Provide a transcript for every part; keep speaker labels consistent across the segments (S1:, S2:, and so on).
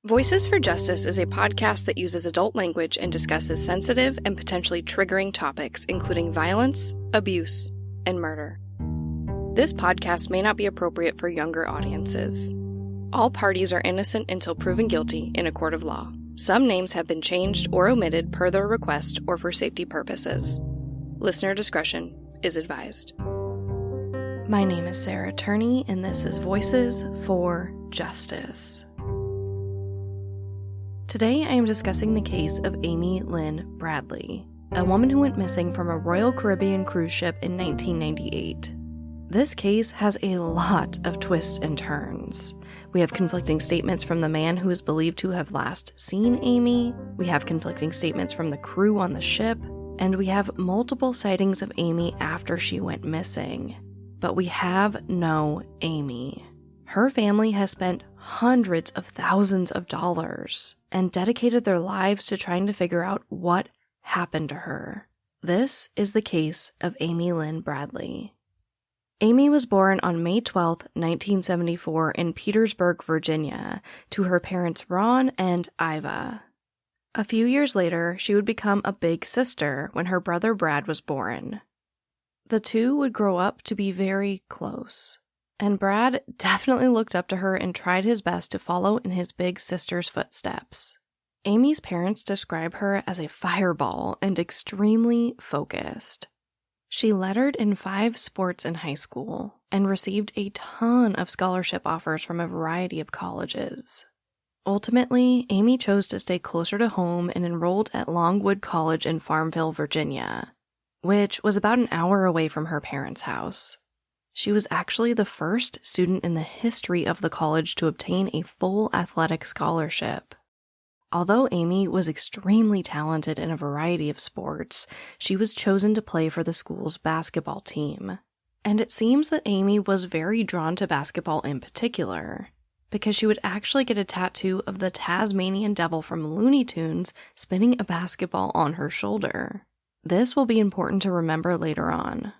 S1: Voices for Justice is a podcast that uses adult language and discusses sensitive and potentially triggering topics, including violence, abuse, and murder. This podcast may not be appropriate for younger audiences. All parties are innocent until proven guilty in a court of law. Some names have been changed or omitted per their request or for safety purposes. Listener discretion is advised. My name is Sarah Turney, and this is Voices for Justice. Today, I am discussing the case of Amy Lynn Bradley, a woman who went missing from a Royal Caribbean cruise ship in 1998. This case has a lot of twists and turns. We have conflicting statements from the man who is believed to have last seen Amy, we have conflicting statements from the crew on the ship, and we have multiple sightings of Amy after she went missing. But we have no Amy. Her family has spent hundreds of thousands of dollars and dedicated their lives to trying to figure out what happened to her. This is the case of Amy Lynn Bradley. Amy was born on May 12, 1974 in Petersburg, Virginia, to her parents Ron and Iva. A few years later, she would become a big sister when her brother Brad was born. The two would grow up to be very close. And Brad definitely looked up to her and tried his best to follow in his big sister's footsteps. Amy's parents describe her as a fireball and extremely focused. She lettered in 5 sports in high school and received a ton of scholarship offers from a variety of colleges. Ultimately, Amy chose to stay closer to home and enrolled at Longwood College in Farmville, Virginia, which was about an hour away from her parents' house. She was actually the first student in the history of the college to obtain a full athletic scholarship. Although Amy was extremely talented in a variety of sports, she was chosen to play for the school's basketball team. And it seems that Amy was very drawn to basketball in particular, because she would actually get a tattoo of the Tasmanian Devil from Looney Tunes spinning a basketball on her shoulder. This will be important to remember later on.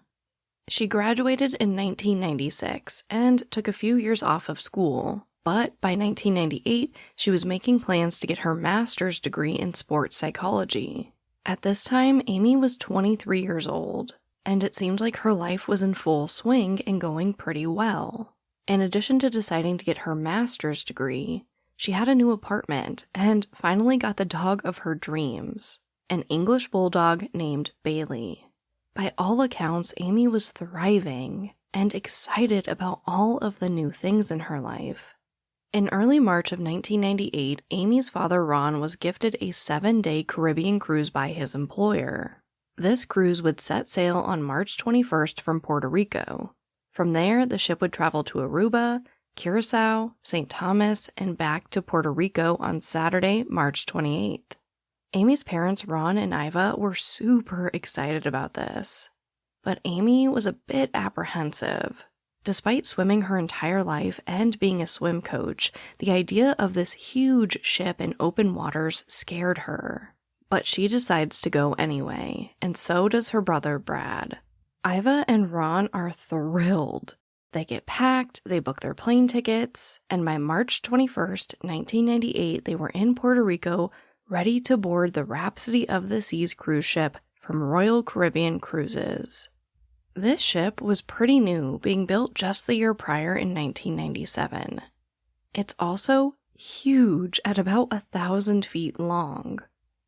S1: She graduated in 1996 and took a few years off of school, but by 1998, she was making plans to get her master's degree in sports psychology. At this time, Amy was 23 years old, and it seemed like her life was in full swing and going pretty well. In addition to deciding to get her master's degree, she had a new apartment and finally got the dog of her dreams, an English bulldog named Bailey. By all accounts, Amy was thriving and excited about all of the new things in her life. In early March of 1998, Amy's father Ron was gifted a 7-day Caribbean cruise by his employer. This cruise would set sail on March 21st from Puerto Rico. From there, the ship would travel to Aruba, Curacao, St. Thomas, and back to Puerto Rico on Saturday, March 28th. Amy's parents, Ron and Iva, were super excited about this. But Amy was a bit apprehensive. Despite swimming her entire life and being a swim coach, the idea of this huge ship in open waters scared her. But she decides to go anyway, and so does her brother Brad. Iva and Ron are thrilled. They get packed, they book their plane tickets, and by March 21st, 1998, they were in Puerto Rico, ready to board the Rhapsody of the Seas cruise ship from Royal Caribbean Cruises. This ship was pretty new, being built just the year prior in 1997. It's also huge at about 1,000 feet long.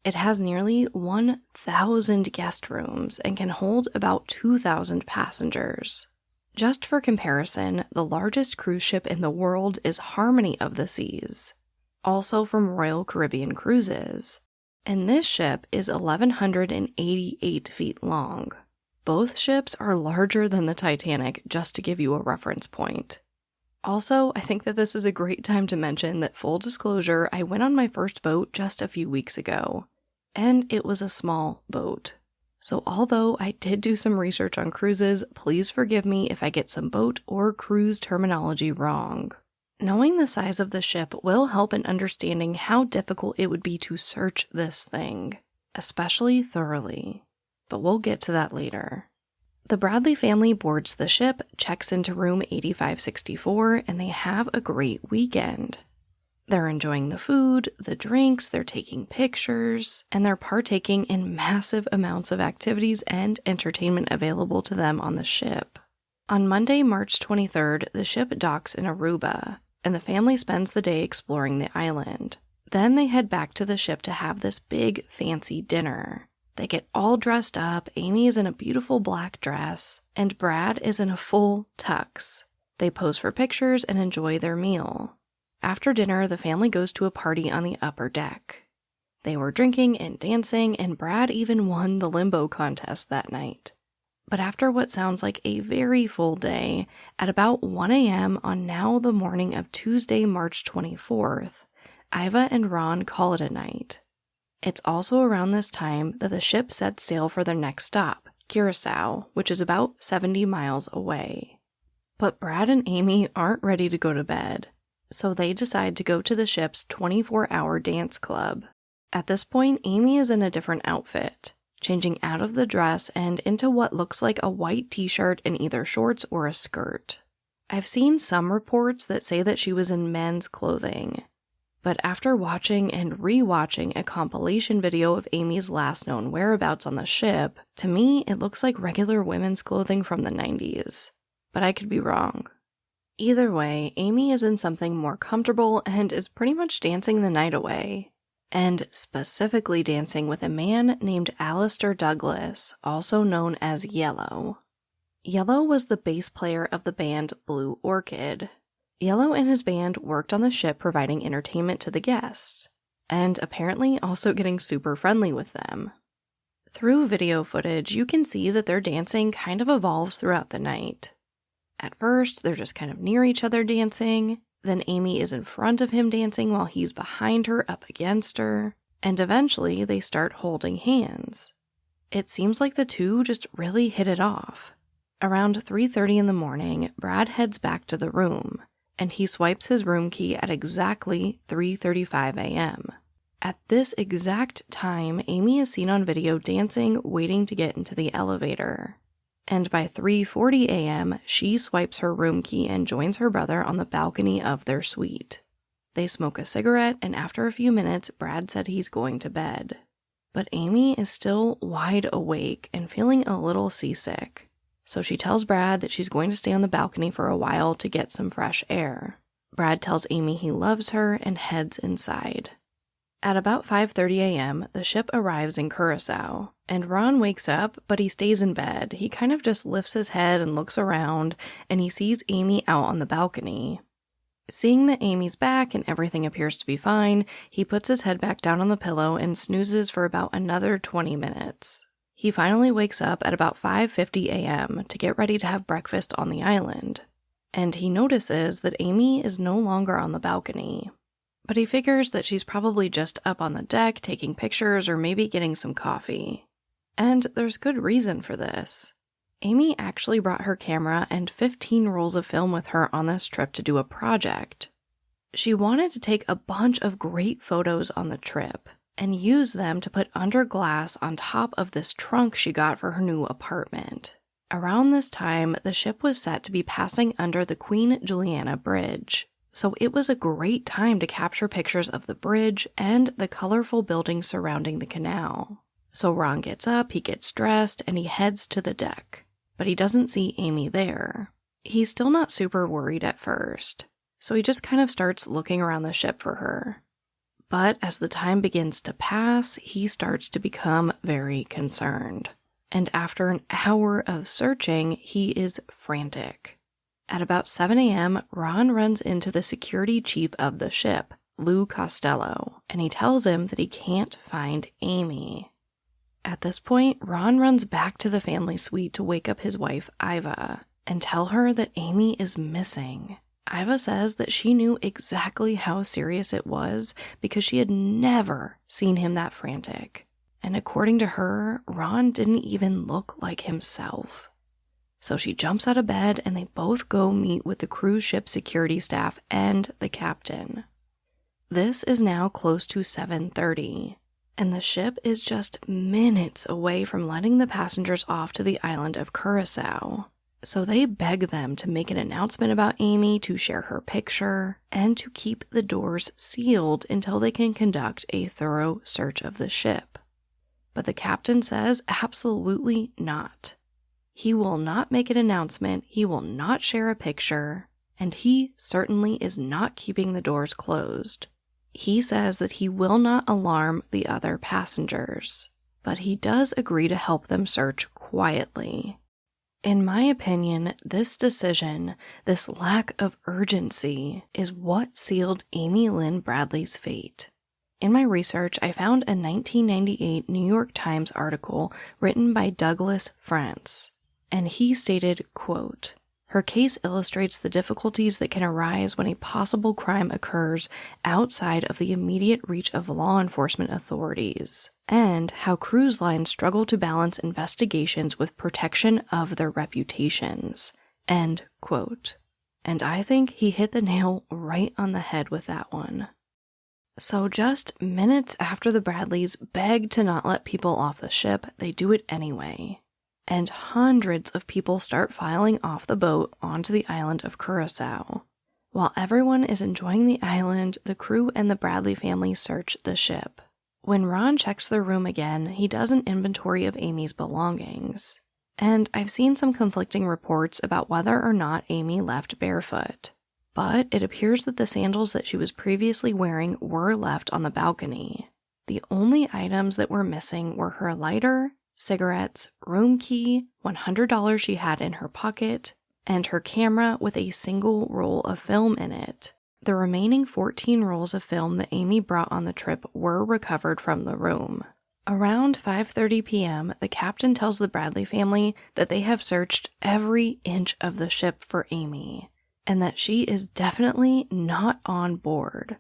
S1: It has nearly 1,000 guest rooms and can hold about 2,000 passengers. Just for comparison, the largest cruise ship in the world is Harmony of the Seas, also from Royal Caribbean Cruises, and this ship is 1,188 feet long. Both ships are larger than the Titanic, just to give you a reference point. Also, I think that this is a great time to mention that, full disclosure, I went on my first boat just a few weeks ago, and it was a small boat. So although I did do some research on cruises, please forgive me if I get some boat or cruise terminology wrong. Knowing the size of the ship will help in understanding how difficult it would be to search this thing, especially thoroughly. But we'll get to that later. The Bradley family boards the ship, checks into room 8564, and they have a great weekend. They're enjoying the food, the drinks, they're taking pictures, and they're partaking in massive amounts of activities and entertainment available to them on the ship. On Monday, March 23rd, the ship docks in Aruba, and the family spends the day exploring the island. Then they head back to the ship to have this big, fancy dinner. They get all dressed up. Amy is in a beautiful black dress, and Brad is in a full tux. They pose for pictures and enjoy their meal. After dinner, the family goes to a party on the upper deck. They were drinking and dancing, and Brad even won the limbo contest that night. But after what sounds like a very full day, at about 1 a.m. on now the morning of Tuesday, March 24th, Iva and Ron call it a night. It's also around this time that the ship sets sail for their next stop, Curacao, which is about 70 miles away. But Brad and Amy aren't ready to go to bed, so they decide to go to the ship's 24-hour dance club. At this point, Amy is in a different outfit, changing out of the dress and into what looks like a white t-shirt and either shorts or a skirt. I've seen some reports that say that she was in men's clothing, but after watching and re-watching a compilation video of Amy's last known whereabouts on the ship, to me it looks like regular women's clothing from the 90s. But I could be wrong. Either way, Amy is in something more comfortable and is pretty much dancing the night away. And specifically dancing with a man named Alistair Douglas, also known as Yellow. Yellow was the bass player of the band Blue Orchid. Yellow and his band worked on the ship providing entertainment to the guests, and apparently also getting super friendly with them. Through video footage, you can see that their dancing kind of evolves throughout the night. At first, they're just kind of near each other dancing, then Amy is in front of him dancing while he's behind her up against her, and eventually they start holding hands. It seems like the two just really hit it off. Around 3:30 in the morning, Brad heads back to the room, and he swipes his room key at exactly 3:35 a.m. At this exact time, Amy is seen on video dancing, waiting to get into the elevator. And by 3:40 a.m., she swipes her room key and joins her brother on the balcony of their suite. They smoke a cigarette, and after a few minutes, Brad said he's going to bed. But Amy is still wide awake and feeling a little seasick. So she tells Brad that she's going to stay on the balcony for a while to get some fresh air. Brad tells Amy he loves her and heads inside. At about 5:30 a.m., the ship arrives in Curacao, and Ron wakes up, but he stays in bed. He kind of just lifts his head and looks around, and he sees Amy out on the balcony. Seeing that Amy's back and everything appears to be fine, he puts his head back down on the pillow and snoozes for about another 20 minutes. He finally wakes up at about 5:50 a.m. to get ready to have breakfast on the island, and he notices that Amy is no longer on the balcony. But he figures that she's probably just up on the deck taking pictures or maybe getting some coffee. And there's good reason for this. Amy actually brought her camera and 15 rolls of film with her on this trip to do a project. She wanted to take a bunch of great photos on the trip and use them to put under glass on top of this trunk she got for her new apartment. Around this time, the ship was set to be passing under the Queen Juliana Bridge. So it was a great time to capture pictures of the bridge and the colorful buildings surrounding the canal. So Ron gets up, he gets dressed, and he heads to the deck. But he doesn't see Amy there. He's still not super worried at first, so he just kind of starts looking around the ship for her. But as the time begins to pass, he starts to become very concerned. And after an hour of searching, he is frantic. At about 7 a.m., Ron runs into the security chief of the ship, Lou Costello, and he tells him that he can't find Amy. At this point, Ron runs back to the family suite to wake up his wife, Iva, and tell her that Amy is missing. Iva says that she knew exactly how serious it was because she had never seen him that frantic. And according to her, Ron didn't even look like himself. So she jumps out of bed and they both go meet with the cruise ship security staff and the captain. This is now close to 7:30, and the ship is just minutes away from letting the passengers off to the island of Curacao. So they beg them to make an announcement about Amy, to share her picture, and to keep the doors sealed until they can conduct a thorough search of the ship. But the captain says absolutely not. He will not make an announcement, he will not share a picture, and he certainly is not keeping the doors closed. He says that he will not alarm the other passengers, but he does agree to help them search quietly. In my opinion, this decision, this lack of urgency, is what sealed Amy Lynn Bradley's fate. In my research, I found a 1998 New York Times article written by Douglas France, and he stated, quote, "Her case illustrates the difficulties that can arise when a possible crime occurs outside of the immediate reach of law enforcement authorities, and how cruise lines struggle to balance investigations with protection of their reputations." End quote. And I think he hit the nail right on the head with that one. So just minutes after the Bradleys beg to not let people off the ship, they do it anyway. And hundreds of people start filing off the boat onto the island of Curacao. While everyone is enjoying the island, the crew and the Bradley family search the ship. When Ron checks the room again, he does an inventory of Amy's belongings. And I've seen some conflicting reports about whether or not Amy left barefoot. But it appears that the sandals that she was previously wearing were left on the balcony. The only items that were missing were her lighter, cigarettes, room key, $100 she had in her pocket, and her camera with a single roll of film in it. The remaining 14 rolls of film that Amy brought on the trip were recovered from the room. Around 5:30 p.m., the captain tells the Bradley family that they have searched every inch of the ship for Amy, and that she is definitely not on board.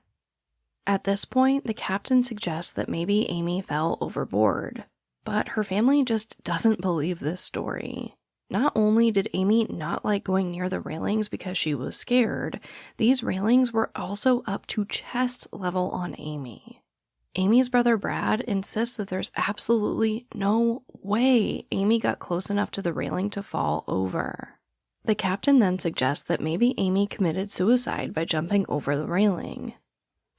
S1: At this point, the captain suggests that maybe Amy fell overboard. But her family just doesn't believe this story. Not only did Amy not like going near the railings because she was scared, these railings were also up to chest level on Amy. Amy's brother Brad insists that there's absolutely no way Amy got close enough to the railing to fall over. The captain then suggests that maybe Amy committed suicide by jumping over the railing.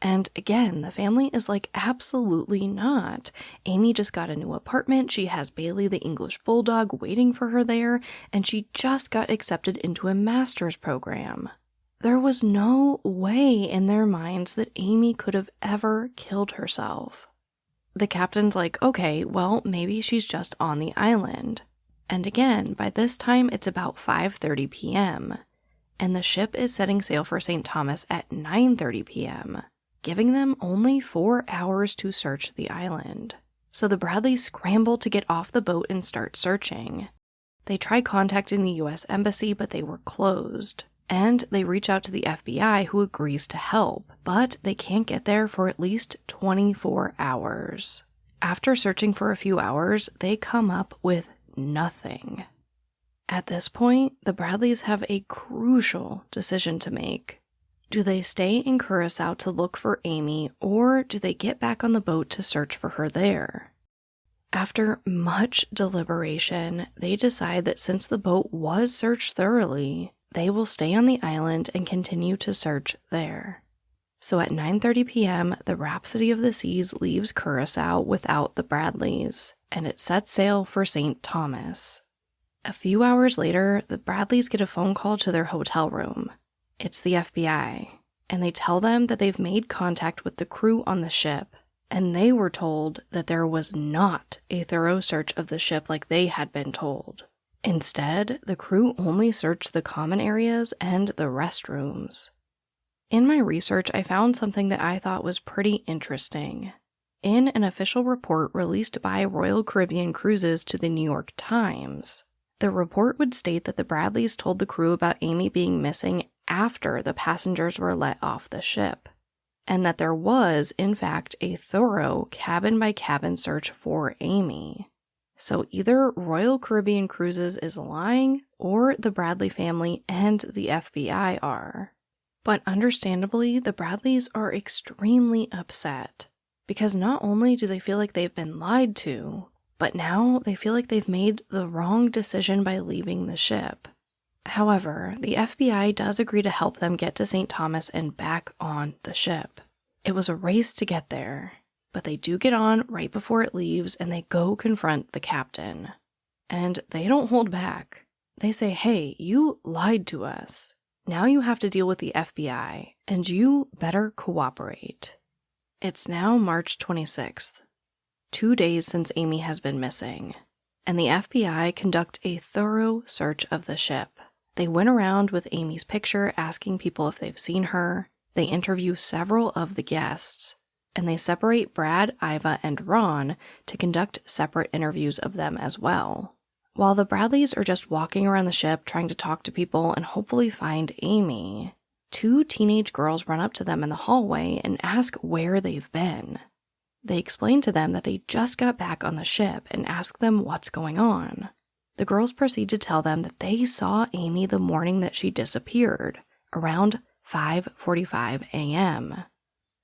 S1: And again, the family is like, absolutely not. Amy just got a new apartment, she has Bailey the English Bulldog waiting for her there, and she just got accepted into a master's program. There was no way in their minds that Amy could have ever killed herself. The captain's like, okay, well, maybe she's just on the island. And again, by this time, it's about 5:30 p.m., and the ship is setting sail for St. Thomas at 9:30 p.m., giving them only 4 hours to search the island. So the Bradleys scramble to get off the boat and start searching. They try contacting the U.S. Embassy, but they were closed. And they reach out to the FBI, who agrees to help, but they can't get there for at least 24 hours. After searching for a few hours, they come up with nothing. At this point, the Bradleys have a crucial decision to make. Do they stay in Curacao to look for Amy, or do they get back on the boat to search for her there? After much deliberation, they decide that since the boat was searched thoroughly, they will stay on the island and continue to search there. So at 9:30 p.m., the Rhapsody of the Seas leaves Curacao without the Bradleys, and it sets sail for St. Thomas. A few hours later, the Bradleys get a phone call to their hotel room. It's the FBI, and they tell them that they've made contact with the crew on the ship, and they were told that there was not a thorough search of the ship like they had been told. Instead, the crew only searched the common areas and the restrooms. In my research, I found something that I thought was pretty interesting. In an official report released by Royal Caribbean Cruises to the New York Times, the report would state that the Bradleys told the crew about Amy being missing after the passengers were let off the ship, and that there was, in fact, a thorough cabin-by-cabin search for Amy. So either Royal Caribbean Cruises is lying, or the Bradley family and the FBI are. But understandably, the Bradleys are extremely upset, because not only do they feel like they've been lied to, but now they feel like they've made the wrong decision by leaving the ship. However, the FBI does agree to help them get to St. Thomas and back on the ship. It was a race to get there, but they do get on right before it leaves and they go confront the captain. And they don't hold back. They say, hey, you lied to us. Now you have to deal with the FBI, and you better cooperate. It's now March 26th, 2 days since Amy has been missing, and the FBI conduct a thorough search of the ship. They went around with Amy's picture asking people if they've seen her. They interview several of the guests, and they separate Brad, Iva, and Ron to conduct separate interviews of them as well. While the Bradleys are just walking around the ship trying to talk to people and hopefully find Amy, 2 teenage girls run up to them in the hallway and ask where they've been. They explain to them that they just got back on the ship and ask them what's going on. The girls proceed to tell them that they saw Amy the morning that she disappeared, around 5:45 a.m.,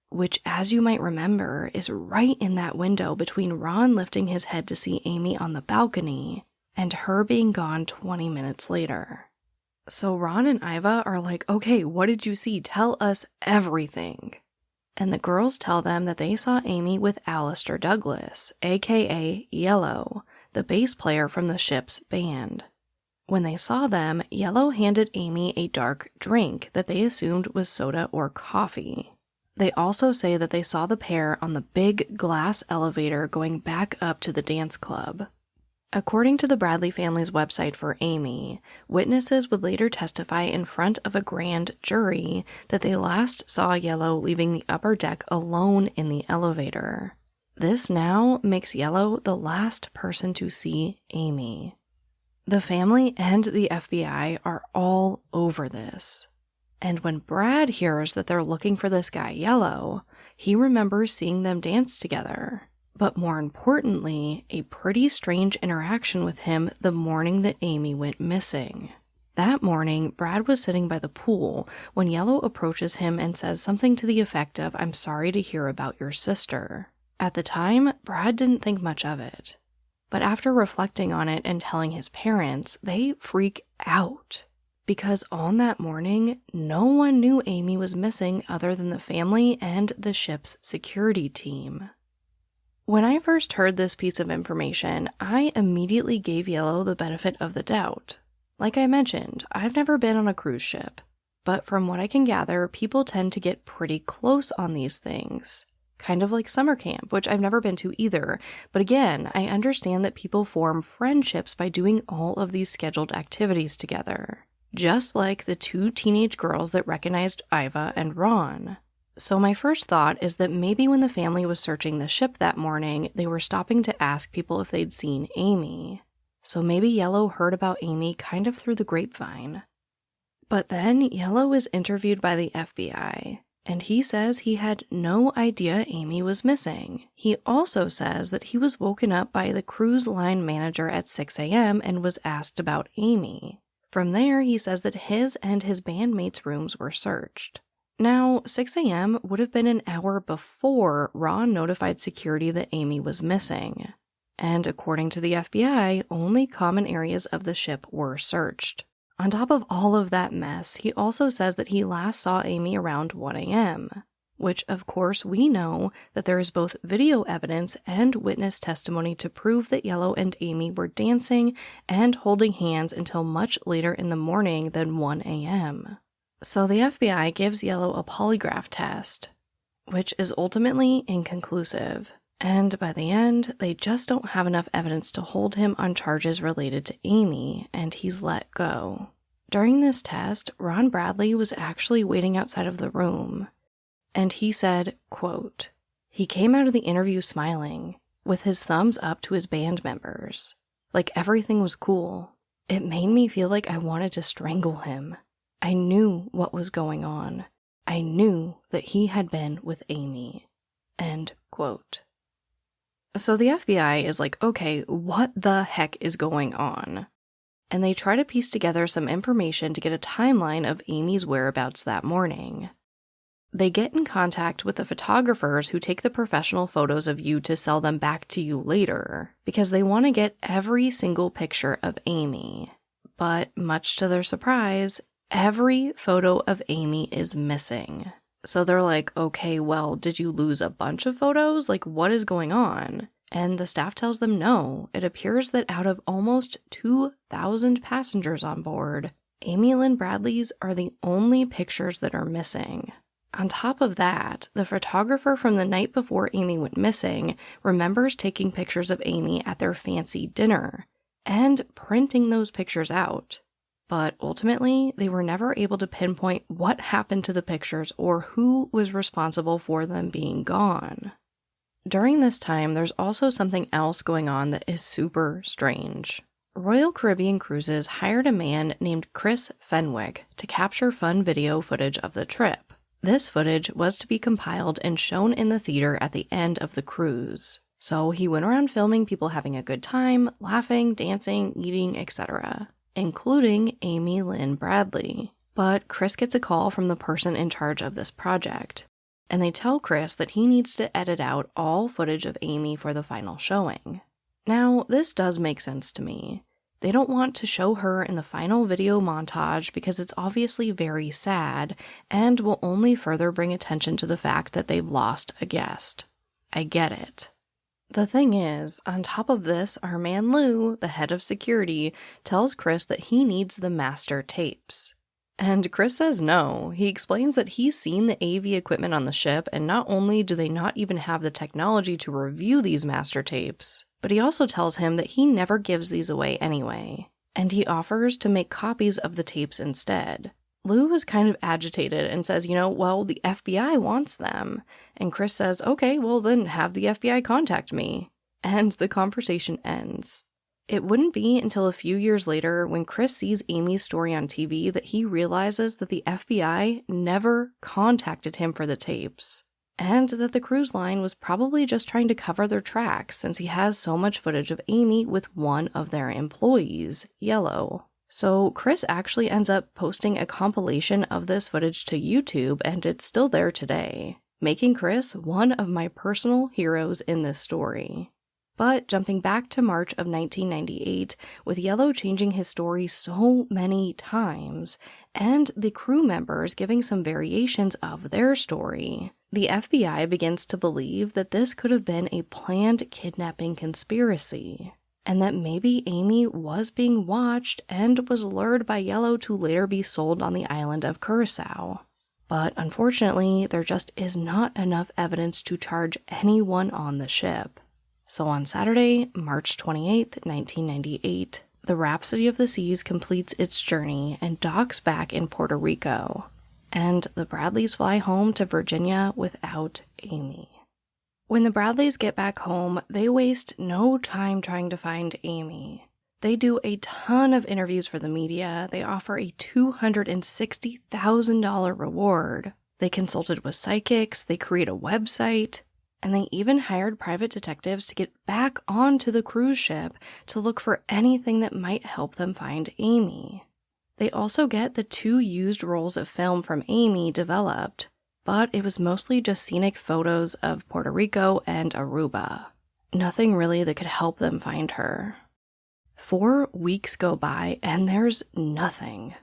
S1: which, as you might remember, is right in that window between Ron lifting his head to see Amy on the balcony and her being gone 20 minutes later. So Ron and Iva are like, okay, what did you see? Tell us everything. And the girls tell them that they saw Amy with Alistair Douglas, aka Yellow, the bass player from the ship's band. When they saw them, Yellow handed Amy a dark drink that they assumed was soda or coffee. They also say that they saw the pair on the big glass elevator going back up to the dance club. According to the Bradley family's website for Amy, witnesses would later testify in front of a grand jury that they last saw Yellow leaving the upper deck alone in the elevator. This now makes Yellow the last person to see Amy. The family and the FBI are all over this. And when Brad hears that they're looking for this guy Yellow, he remembers seeing them dance together. But more importantly, a pretty strange interaction with him the morning that Amy went missing. That morning, Brad was sitting by the pool when Yellow approaches him and says something to the effect of, "I'm sorry to hear about your sister." At the time, Brad didn't think much of it. But after reflecting on it and telling his parents, they freak out. Because on that morning, no one knew Amy was missing other than the family and the ship's security team. When I first heard this piece of information, I immediately gave Yellow the benefit of the doubt. Like I mentioned, I've never been on a cruise ship, but from what I can gather, people tend to get pretty close on these things. Kind of like summer camp, which I've never been to either, but again, I understand that people form friendships by doing all of these scheduled activities together. Just like the 2 teenage girls that recognized Iva and Ron. So my first thought is that maybe when the family was searching the ship that morning, they were stopping to ask people if they'd seen Amy. So maybe Yellow heard about Amy kind of through the grapevine. But then Yellow is interviewed by the FBI, and he says he had no idea Amy was missing. He also says that he was woken up by the cruise line manager at 6 a.m. and was asked about Amy. From there, he says that his and his bandmates' rooms were searched. Now, 6 a.m. would have been an hour before Ron notified security that Amy was missing. And according to the FBI, only common areas of the ship were searched. On top of all of that mess, he also says that he last saw Amy around 1 a.m., which of course we know that there is both video evidence and witness testimony to prove that Yellow and Amy were dancing and holding hands until much later in the morning than 1 a.m. So the FBI gives Yellow a polygraph test, which is ultimately inconclusive. And by the end, they just don't have enough evidence to hold him on charges related to Amy, and he's let go. During this test, Ron Bradley was actually waiting outside of the room, and he said, quote, "He came out of the interview smiling, with his thumbs up to his band members. Like everything was cool. It made me feel like I wanted to strangle him. I knew what was going on. I knew that he had been with Amy." End quote. So the FBI is like, okay, what the heck is going on? And they try to piece together some information to get a timeline of Amy's whereabouts that morning. They get in contact with the photographers who take the professional photos of you to sell them back to you later, because they want to get every single picture of Amy. But much to their surprise, every photo of Amy is missing. So they're like, okay, well, did you lose a bunch of photos? Like, what is going on? And the staff tells them no. It appears that out of almost 2,000 passengers on board, Amy Lynn Bradley's are the only pictures that are missing. On top of that, the photographer from the night before Amy went missing remembers taking pictures of Amy at their fancy dinner and printing those pictures out. But ultimately, they were never able to pinpoint what happened to the pictures or who was responsible for them being gone. During this time, there's also something else going on that is super strange. Royal Caribbean Cruises hired a man named Chris Fenwick to capture fun video footage of the trip. This footage was to be compiled and shown in the theater at the end of the cruise. So he went around filming people having a good time, laughing, dancing, eating, etc., including Amy Lynn Bradley. But Chris gets a call from the person in charge of this project, and they tell Chris that he needs to edit out all footage of Amy for the final showing. Now, this does make sense to me. They don't want to show her in the final video montage because it's obviously very sad and will only further bring attention to the fact that they've lost a guest. I get it. The thing is, on top of this, our man Lou, the head of security, tells Chris that he needs the master tapes. And Chris says no. He explains that he's seen the AV equipment on the ship, and not only do they not even have the technology to review these master tapes, but he also tells him that he never gives these away anyway, and he offers to make copies of the tapes instead. Lou is kind of agitated and says, well, the FBI wants them. And Chris says, okay, well then have the FBI contact me. And the conversation ends. It wouldn't be until a few years later when Chris sees Amy's story on TV that he realizes that the FBI never contacted him for the tapes, and that the cruise line was probably just trying to cover their tracks since he has so much footage of Amy with one of their employees, Yellow. So Chris actually ends up posting a compilation of this footage to YouTube, and it's still there today, making Chris one of my personal heroes in this story. But jumping back to March of 1998, with Yellow changing his story so many times, and the crew members giving some variations of their story, the FBI begins to believe that this could have been a planned kidnapping conspiracy, and that maybe Amy was being watched and was lured by Yellow to later be sold on the island of Curacao. But unfortunately, there just is not enough evidence to charge anyone on the ship. So on Saturday, March 28th, 1998, the Rhapsody of the Seas completes its journey and docks back in Puerto Rico, and the Bradleys fly home to Virginia without Amy. When the Bradleys get back home, they waste no time trying to find Amy. They do a ton of interviews for the media. They offer a $260,000 reward. They consulted with psychics. They create a website. And they even hired private detectives to get back onto the cruise ship to look for anything that might help them find Amy. They also get the 2 used rolls of film from Amy developed, but it was mostly just scenic photos of Puerto Rico and Aruba. Nothing really that could help them find her. 4 weeks go by and there's nothing.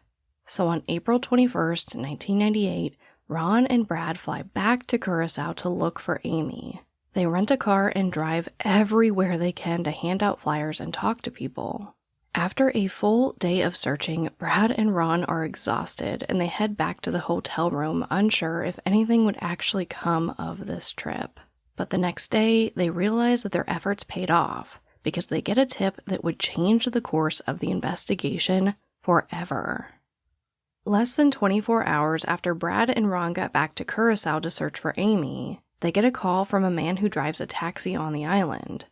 S1: So on April 21st, 1998, Ron and Brad fly back to Curacao to look for Amy. They rent a car and drive everywhere they can to hand out flyers and talk to people. After a full day of searching, Brad and Ron are exhausted and they head back to the hotel room, unsure if anything would actually come of this trip. But the next day, they realize that their efforts paid off because they get a tip that would change the course of the investigation forever. Less than 24 hours after Brad and Ron got back to Curacao to search for Amy, they get a call from a man who drives a taxi on the island.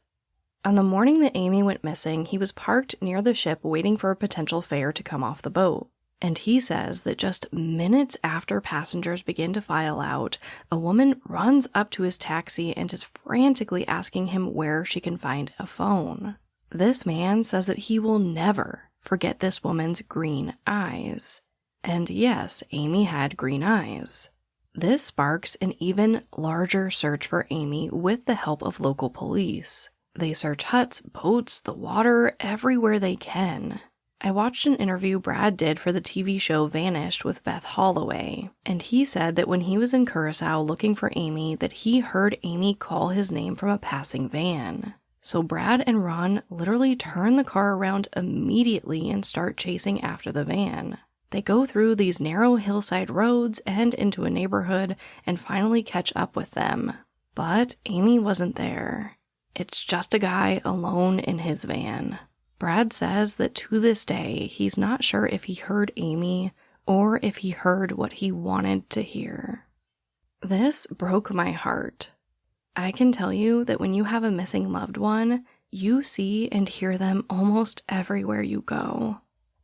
S1: On the morning that Amy went missing, he was parked near the ship waiting for a potential fare to come off the boat. And he says that just minutes after passengers begin to file out, a woman runs up to his taxi and is frantically asking him where she can find a phone. This man says that he will never forget this woman's green eyes. And yes, Amy had green eyes. This sparks an even larger search for Amy with the help of local police. They search huts, boats, the water, everywhere they can. I watched an interview Brad did for the TV show Vanished with Beth Holloway, and he said that when he was in Curacao looking for Amy, that he heard Amy call his name from a passing van. So Brad and Ron literally turn the car around immediately and start chasing after the van. They go through these narrow hillside roads and into a neighborhood and finally catch up with them. But Amy wasn't there. It's just a guy alone in his van. Brad says that to this day, he's not sure if he heard Amy or if he heard what he wanted to hear. This broke my heart. I can tell you that when you have a missing loved one, you see and hear them almost everywhere you go,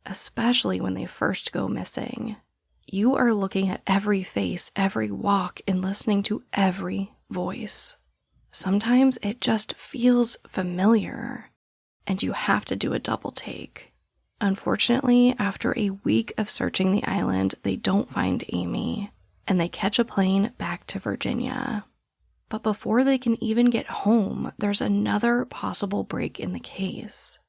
S1: especially when they first go missing. You are looking at every face, every walk, and listening to every voice. Sometimes it just feels familiar, and you have to do a double take. Unfortunately, after a week of searching the island, they don't find Amy, and they catch a plane back to Virginia. But before they can even get home, there's another possible break in the case.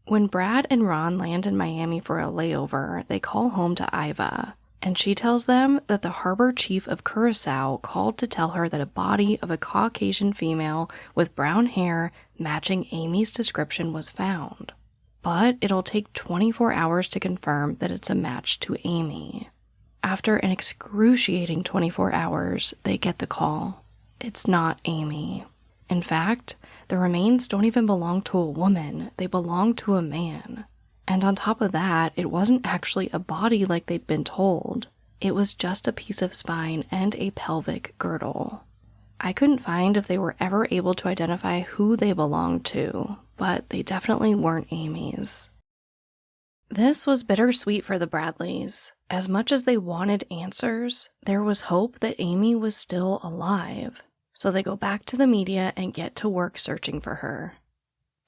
S1: When Brad and Ron land in Miami for a layover, they call home to Iva, and she tells them that the harbor chief of Curacao called to tell her that a body of a Caucasian female with brown hair matching Amy's description was found. But it'll take 24 hours to confirm that it's a match to Amy. After an excruciating 24 hours, they get the call. It's not Amy. In fact, the remains don't even belong to a woman, they belong to a man. And on top of that, it wasn't actually a body like they'd been told. It was just a piece of spine and a pelvic girdle. I couldn't find if they were ever able to identify who they belonged to, but they definitely weren't Amy's. This was bittersweet for the Bradleys. As much as they wanted answers, there was hope that Amy was still alive. So they go back to the media and get to work searching for her.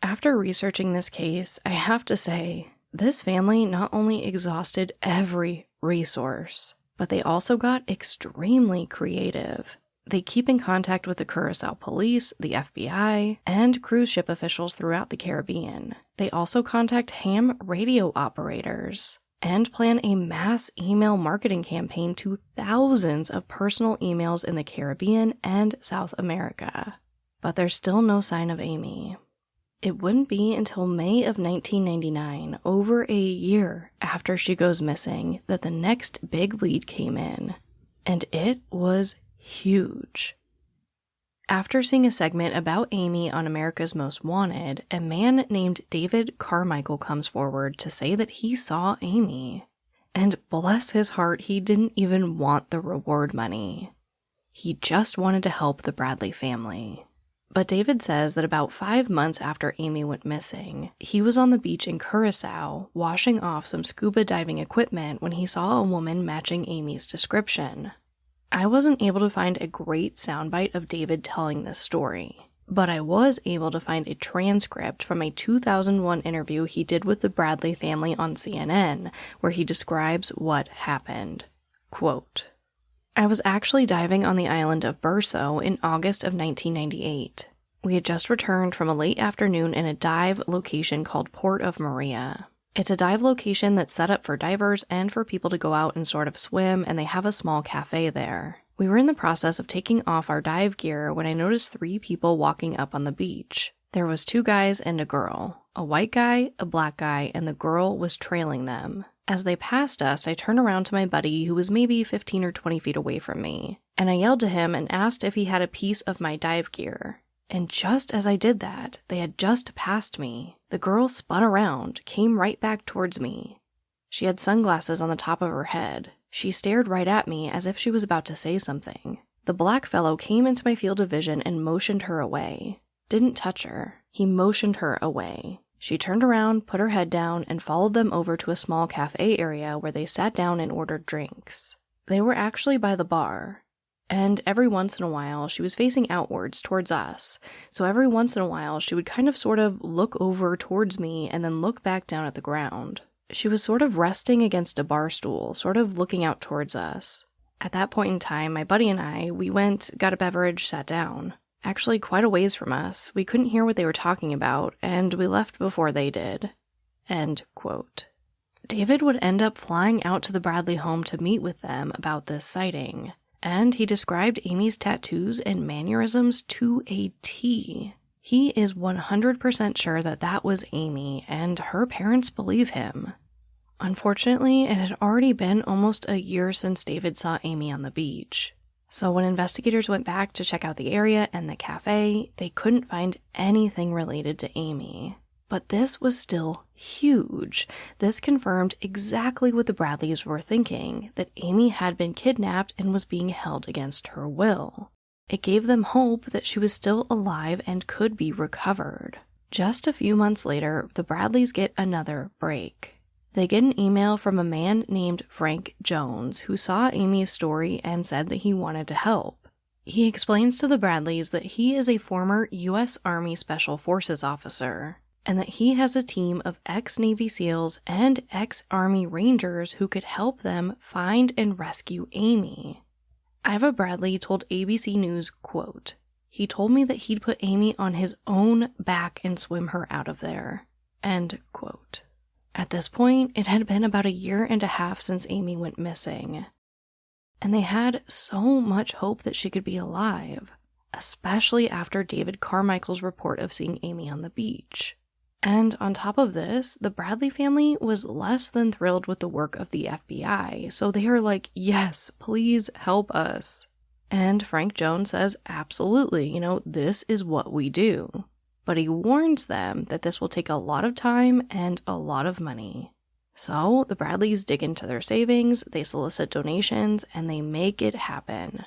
S1: After researching this case, I have to say, this family not only exhausted every resource, but they also got extremely creative. They keep in contact with the Curacao police, the FBI, and cruise ship officials throughout the Caribbean. They also contact ham radio operators and plan a mass email marketing campaign to thousands of personal emails in the Caribbean and South America. But there's still no sign of Amy. It wouldn't be until May of 1999, over a year after she goes missing, that the next big lead came in. And it was huge. After seeing a segment about Amy on America's Most Wanted, a man named David Carmichael comes forward to say that he saw Amy. And bless his heart, he didn't even want the reward money. He just wanted to help the Bradley family. But David says that about 5 months after Amy went missing, he was on the beach in Curacao washing off some scuba diving equipment when he saw a woman matching Amy's description. I wasn't able to find a great soundbite of David telling this story, but I was able to find a transcript from a 2001 interview he did with the Bradley family on CNN, where he describes what happened. Quote, "I was actually diving on the island of Burso in August of 1998. We had just returned from a late afternoon in a dive location called Port of Maria. It's a dive location that's set up for divers and for people to go out and sort of swim, and they have a small cafe there. We were in the process of taking off our dive gear when I noticed 3 people walking up on the beach. There was 2 guys and a girl. A white guy, a black guy, and the girl was trailing them. As they passed us, I turned around to my buddy who was maybe 15 or 20 feet away from me, and I yelled to him and asked if he had a piece of my dive gear. And just as I did that, they had just passed me. The girl spun around, came right back towards me. She had sunglasses on the top of her head. She stared right at me as if she was about to say something. The black fellow came into my field of vision and motioned her away. Didn't touch her. He motioned her away. She turned around, put her head down, and followed them over to a small cafe area where they sat down and ordered drinks. They were actually by the bar. And every once in a while, she was facing outwards towards us. So every once in a while, she would kind of sort of look over towards me and then look back down at the ground. She was sort of resting against a bar stool, sort of looking out towards us. At that point in time, my buddy and I, we went, got a beverage, sat down. Actually, quite a ways from us. We couldn't hear what they were talking about, and we left before they did. End quote. David would end up flying out to the Bradley home to meet with them about this sighting, and he described Amy's tattoos and mannerisms to a T. He is 100% sure that that was Amy, and her parents believe him. Unfortunately, it had already been almost a year since David saw Amy on the beach. So when investigators went back to check out the area and the cafe, they couldn't find anything related to Amy. But this was still huge. This confirmed exactly what the Bradleys were thinking, that Amy had been kidnapped and was being held against her will. It gave them hope that she was still alive and could be recovered. Just a few months later, the Bradleys get another break. They get an email from a man named Frank Jones who saw Amy's story and said that he wanted to help. He explains to the Bradleys that he is a former U.S. Army Special Forces officer, and that he has a team of ex-Navy SEALs and ex-Army Rangers who could help them find and rescue Amy. Iva Bradley told ABC News, quote, "He told me that he'd put Amy on his own back and swim her out of there." End quote. At this point, it had been about a year and a half since Amy went missing. And they had so much hope that she could be alive, especially after David Carmichael's report of seeing Amy on the beach. And on top of this, the Bradley family was less than thrilled with the work of the FBI, so they are like, yes, please help us. And Frank Jones says, absolutely, this is what we do. But he warns them that this will take a lot of time and a lot of money. So the Bradleys dig into their savings, they solicit donations, and they make it happen.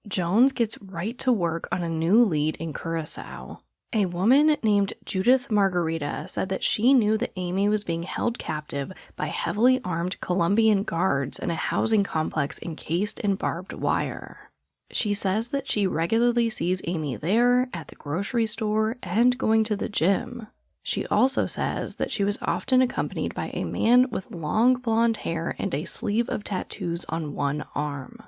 S1: Jones gets right to work on a new lead in Curacao. A woman named Judith Margarita said that she knew that Amy was being held captive by heavily armed Colombian guards in a housing complex encased in barbed wire. She says that she regularly sees Amy there, at the grocery store, and going to the gym. She also says that she was often accompanied by a man with long blonde hair and a sleeve of tattoos on one arm.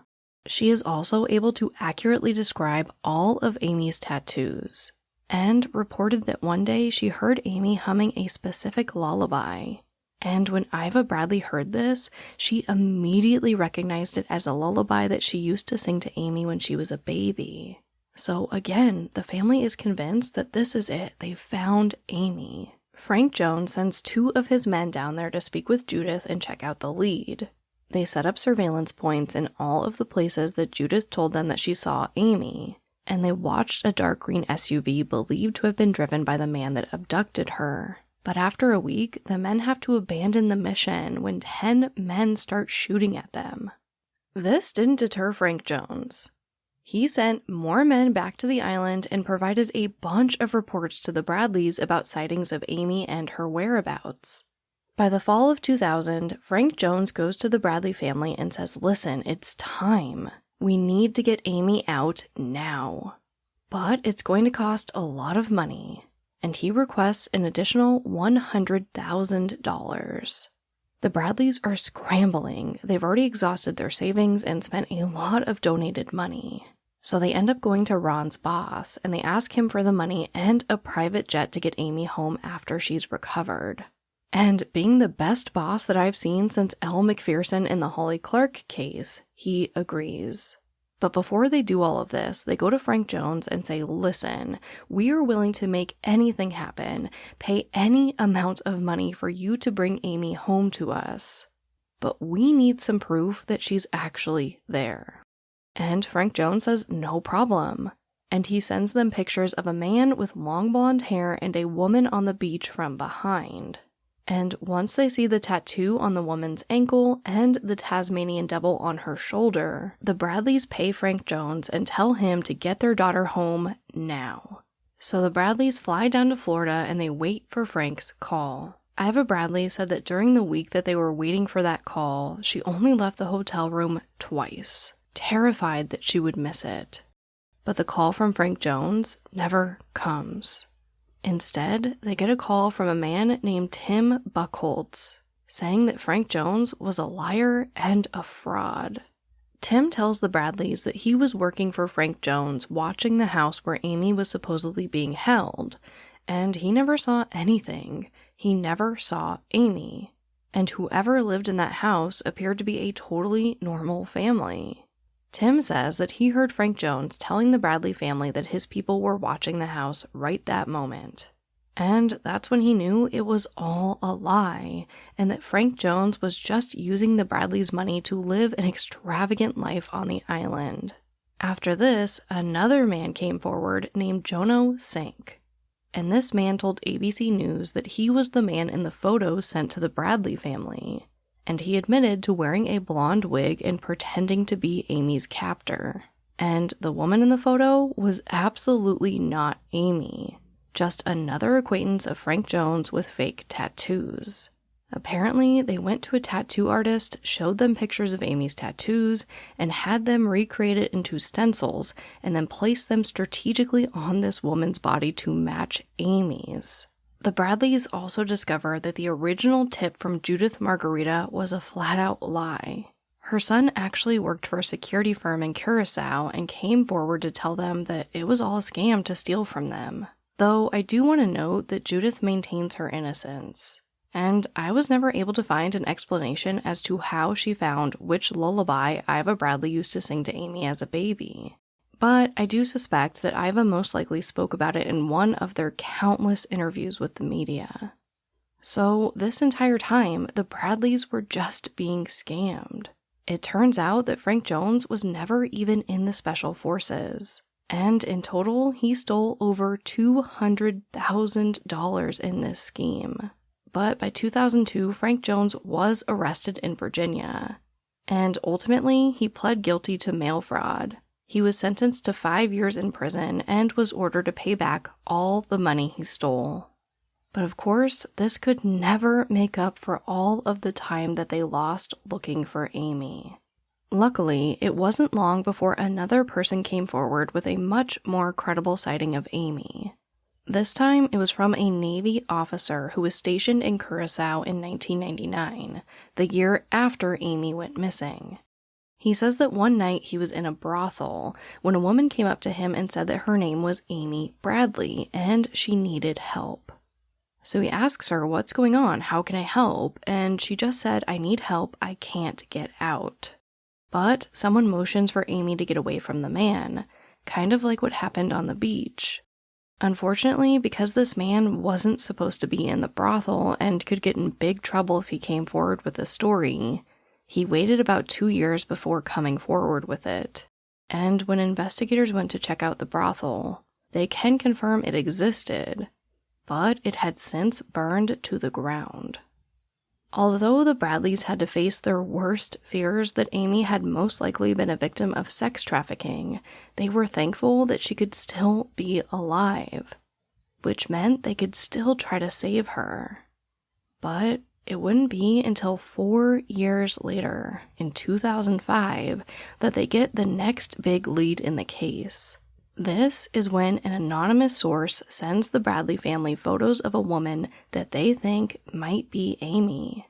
S1: She is also able to accurately describe all of Amy's tattoos, and reported that one day she heard Amy humming a specific lullaby. And when Iva Bradley heard this, she immediately recognized it as a lullaby that she used to sing to Amy when she was a baby. So again, the family is convinced that this is it. They found Amy. Frank Jones sends 2 of his men down there to speak with Judith and check out the lead. They set up surveillance points in all of the places that Judith told them that she saw Amy, and they watched a dark green SUV believed to have been driven by the man that abducted her. But after a week, the men have to abandon the mission when 10 men start shooting at them. This didn't deter Frank Jones. He sent more men back to the island and provided a bunch of reports to the Bradleys about sightings of Amy and her whereabouts. By the fall of 2000, Frank Jones goes to the Bradley family and says, listen, it's time. We need to get Amy out now. But it's going to cost a lot of money. And he requests an additional $100,000. The Bradleys are scrambling. They've already exhausted their savings and spent a lot of donated money. So they end up going to Ron's boss, and they ask him for the money and a private jet to get Amy home after she's recovered. And being the best boss that I've seen since Elle Macpherson in the Holly Clark case, he agrees. But before they do all of this, they go to Frank Jones and say, listen, we are willing to make anything happen, pay any amount of money for you to bring Amy home to us. But we need some proof that she's actually there. And Frank Jones says, no problem. And he sends them pictures of a man with long blonde hair and a woman on the beach from behind. And once they see the tattoo on the woman's ankle and the Tasmanian devil on her shoulder, the Bradleys pay Frank Jones and tell him to get their daughter home now. So the Bradleys fly down to Florida and they wait for Frank's call. Iva Bradley said that during the week that they were waiting for that call, she only left the hotel room twice, terrified that she would miss it. But the call from Frank Jones never comes. Instead, they get a call from a man named Tim Buchholz, saying that Frank Jones was a liar and a fraud. Tim tells the Bradleys that he was working for Frank Jones watching the house where Amy was supposedly being held, and he never saw anything. He never saw Amy. and whoever lived in that house appeared to be a totally normal family. Tim says that he heard Frank Jones telling the Bradley family that his people were watching the house right that moment. And that's when he knew it was all a lie, and that Frank Jones was just using the Bradleys' money to live an extravagant life on the island. After this, another man came forward named Jono Sink. And this man told ABC News that he was the man in the photos sent to the Bradley family. And he admitted to wearing a blonde wig and pretending to be Amy's captor. And the woman in the photo was absolutely not Amy, just another acquaintance of Frank Jones with fake tattoos. Apparently, they went to a tattoo artist, showed them pictures of Amy's tattoos, and had them recreated into stencils, and then placed them strategically on this woman's body to match Amy's. The Bradleys also discover that the original tip from Judith Margarita was a flat-out lie. Her son actually worked for a security firm in Curacao and came forward to tell them that it was all a scam to steal from them. Though I do want to note that Judith maintains her innocence. And I was never able to find an explanation as to how she found which lullaby Iva Bradley used to sing to Amy as a baby. But I do suspect that Iva most likely spoke about it in one of their countless interviews with the media. So this entire time, the Bradleys were just being scammed. It turns out that Frank Jones was never even in the Special Forces. And in total, he stole over $200,000 in this scheme. But by 2002, Frank Jones was arrested in Virginia. And ultimately, he pled guilty to mail fraud. He was sentenced to 5 years in prison and was ordered to pay back all the money he stole. But of course, this could never make up for all of the time that they lost looking for Amy. Luckily, it wasn't long before another person came forward with a much more credible sighting of Amy. This time, it was from a Navy officer who was stationed in Curacao in 1999, the year after Amy went missing. He says that one night he was in a brothel when a woman came up to him and said that her name was Amy Bradley and she needed help. So he asks her, "What's going on? How can I help?" And she just said, "I need help. I can't get out." But someone motions for Amy to get away from the man, kind of like what happened on the beach. Unfortunately, because this man wasn't supposed to be in the brothel and could get in big trouble if he came forward with a story, he waited about 2 years before coming forward with it. And when investigators went to check out the brothel, they can confirm it existed, but it had since burned to the ground. Although the Bradleys had to face their worst fears that Amy had most likely been a victim of sex trafficking, they were thankful that she could still be alive, which meant they could still try to save her. But it wouldn't be until 4 years later, in 2005, that they get the next big lead in the case. This is when an anonymous source sends the Bradley family photos of a woman that they think might be Amy.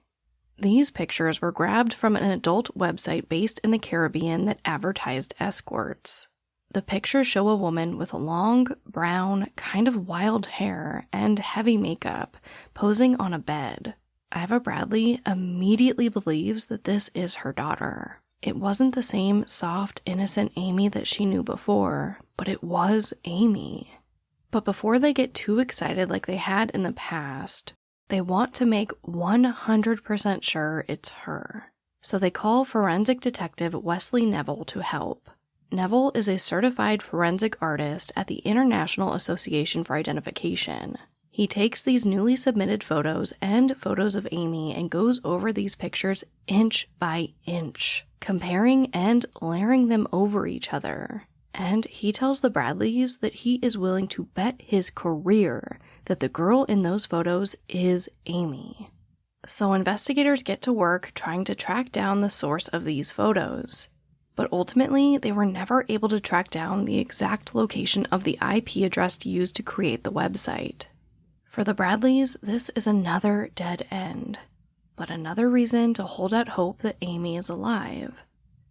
S1: These pictures were grabbed from an adult website based in the Caribbean that advertised escorts. The pictures show a woman with long, brown, kind of wild hair and heavy makeup, posing on a bed. Iva Bradley immediately believes that this is her daughter. It wasn't the same soft, innocent Amy that she knew before, but it was Amy. But before they get too excited like they had in the past, they want to make 100% sure it's her. So they call forensic detective Wesley Neville to help. Neville is a certified forensic artist at the International Association for Identification. He takes these newly submitted photos and photos of Amy and goes over these pictures inch by inch, comparing and layering them over each other. And he tells the Bradleys that he is willing to bet his career that the girl in those photos is Amy. So investigators get to work trying to track down the source of these photos. But ultimately, they were never able to track down the exact location of the IP address used to create the website. For the Bradleys, this is another dead end, but another reason to hold out hope that Amy is alive.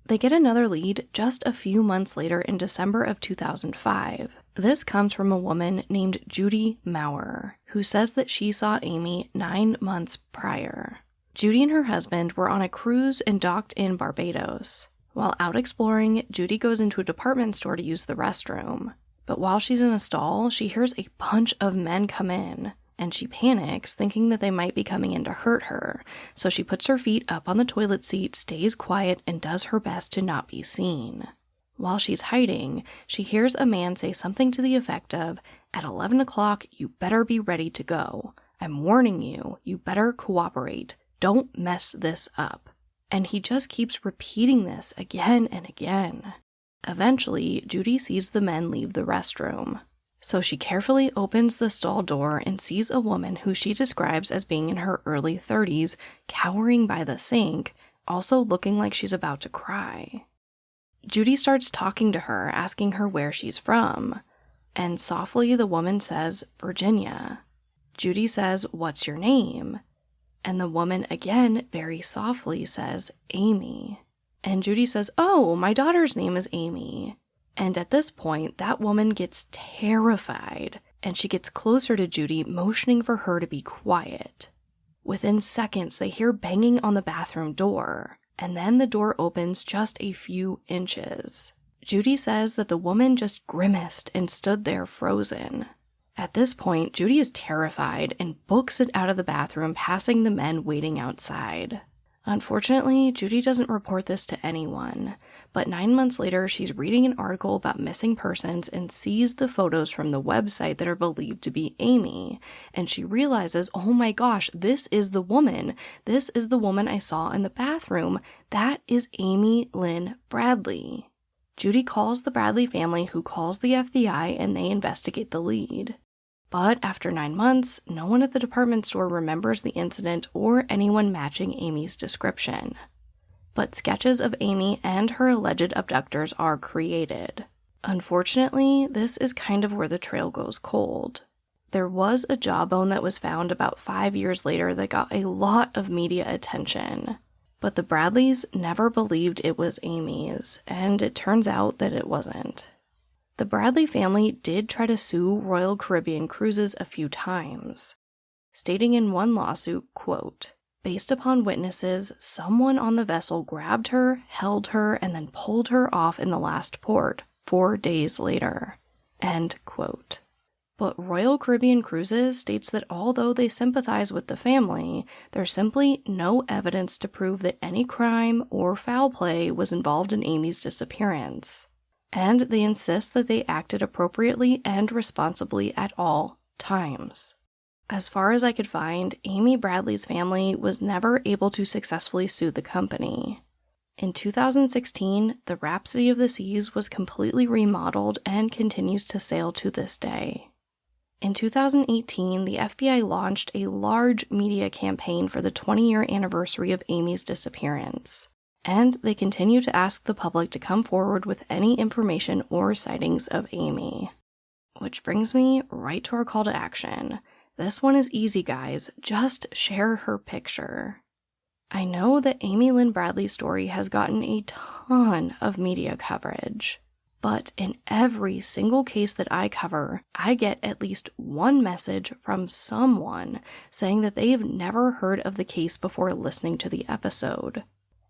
S1: They get another lead just a few months later in December of 2005. This comes from a woman named Judy Maurer, who says that she saw Amy 9 months prior. Judy and her husband were on a cruise and docked in Barbados. While out exploring, Judy goes into a department store to use the restroom. But while she's in a stall, she hears a bunch of men come in, and she panics, thinking that they might be coming in to hurt her. So she puts her feet up on the toilet seat, stays quiet, and does her best to not be seen. While she's hiding, she hears a man say something to the effect of, "At 11 o'clock, you better be ready to go. I'm warning you, you better cooperate. Don't mess this up." And he just keeps repeating this again and again. Eventually, Judy sees the men leave the restroom. So she carefully opens the stall door and sees a woman who she describes as being in her early 30s, cowering by the sink, also looking like she's about to cry. Judy starts talking to her, asking her where she's from. And softly the woman says, "Virginia." Judy says, "What's your name?" And the woman again, very softly, says, "Amy." And Judy says, "Oh, my daughter's name is Amy." And at this point, that woman gets terrified, and she gets closer to Judy, motioning for her to be quiet. Within seconds, they hear banging on the bathroom door, and then the door opens just a few inches. Judy says that the woman just grimaced and stood there frozen. At this point, Judy is terrified and books it out of the bathroom, passing the men waiting outside. Unfortunately, Judy doesn't report this to anyone, but 9 months later, she's reading an article about missing persons and sees the photos from the website that are believed to be Amy, and she realizes, oh my gosh, this is the woman. This is the woman I saw in the bathroom. That is Amy Lynn Bradley. Judy calls the Bradley family, who calls the FBI, and they investigate the lead. But after 9 months, no one at the department store remembers the incident or anyone matching Amy's description. But sketches of Amy and her alleged abductors are created. Unfortunately, this is kind of where the trail goes cold. There was a jawbone that was found about 5 years later that got a lot of media attention. But the Bradleys never believed it was Amy's, and it turns out that it wasn't. The Bradley family did try to sue Royal Caribbean Cruises a few times, stating in one lawsuit, quote, "Based upon witnesses, someone on the vessel grabbed her, held her, and then pulled her off in the last port 4 days later," end quote. But Royal Caribbean Cruises states that although they sympathize with the family, there's simply no evidence to prove that any crime or foul play was involved in Amy's disappearance. And they insist that they acted appropriately and responsibly at all times. As far as I could find, Amy Bradley's family was never able to successfully sue the company. In 2016, the Rhapsody of the Seas was completely remodeled and continues to sail to this day. In 2018, the FBI launched a large media campaign for the 20-year anniversary of Amy's disappearance. And they continue to ask the public to come forward with any information or sightings of Amy. Which brings me right to our call to action. This one is easy, guys. Just share her picture. I know that Amy Lynn Bradley's story has gotten a ton of media coverage, but in every single case that I cover, I get at least one message from someone saying that they've never heard of the case before listening to the episode.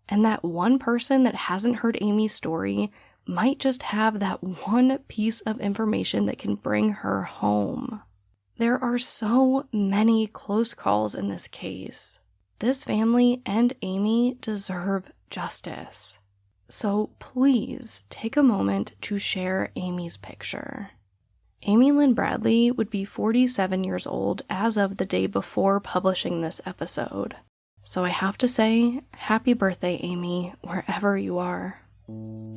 S1: And that one person that hasn't heard Amy's story might just have that one piece of information that can bring her home. There are so many close calls in this case. This family and Amy deserve justice. So please take a moment to share Amy's picture. Amy Lynn Bradley would be 47 years old as of the day before publishing this episode. So I have to say, happy birthday, Amy, wherever you are.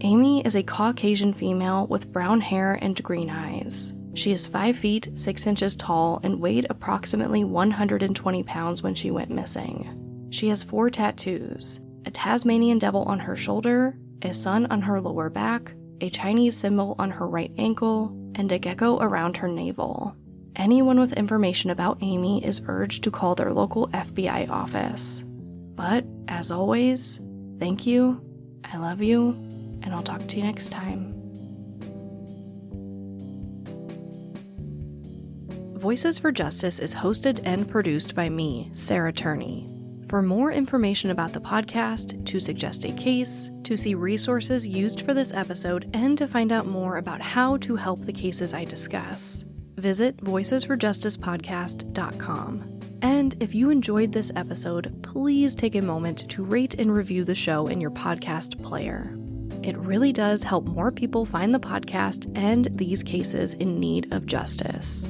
S1: Amy is a Caucasian female with brown hair and green eyes. She is 5 feet, 6 inches tall and weighed approximately 120 pounds when she went missing. She has 4 tattoos, a Tasmanian devil on her shoulder, a sun on her lower back, a Chinese symbol on her right ankle, and a gecko around her navel. Anyone with information about Amy is urged to call their local FBI office. But, as always, thank you, I love you, and I'll talk to you next time. Voices for Justice is hosted and produced by me, Sarah Turney. For more information about the podcast, to suggest a case, to see resources used for this episode, and to find out more about how to help the cases I discuss, visit voicesforjusticepodcast.com. And if you enjoyed this episode, please take a moment to rate and review the show in your podcast player. It really does help more people find the podcast and these cases in need of justice.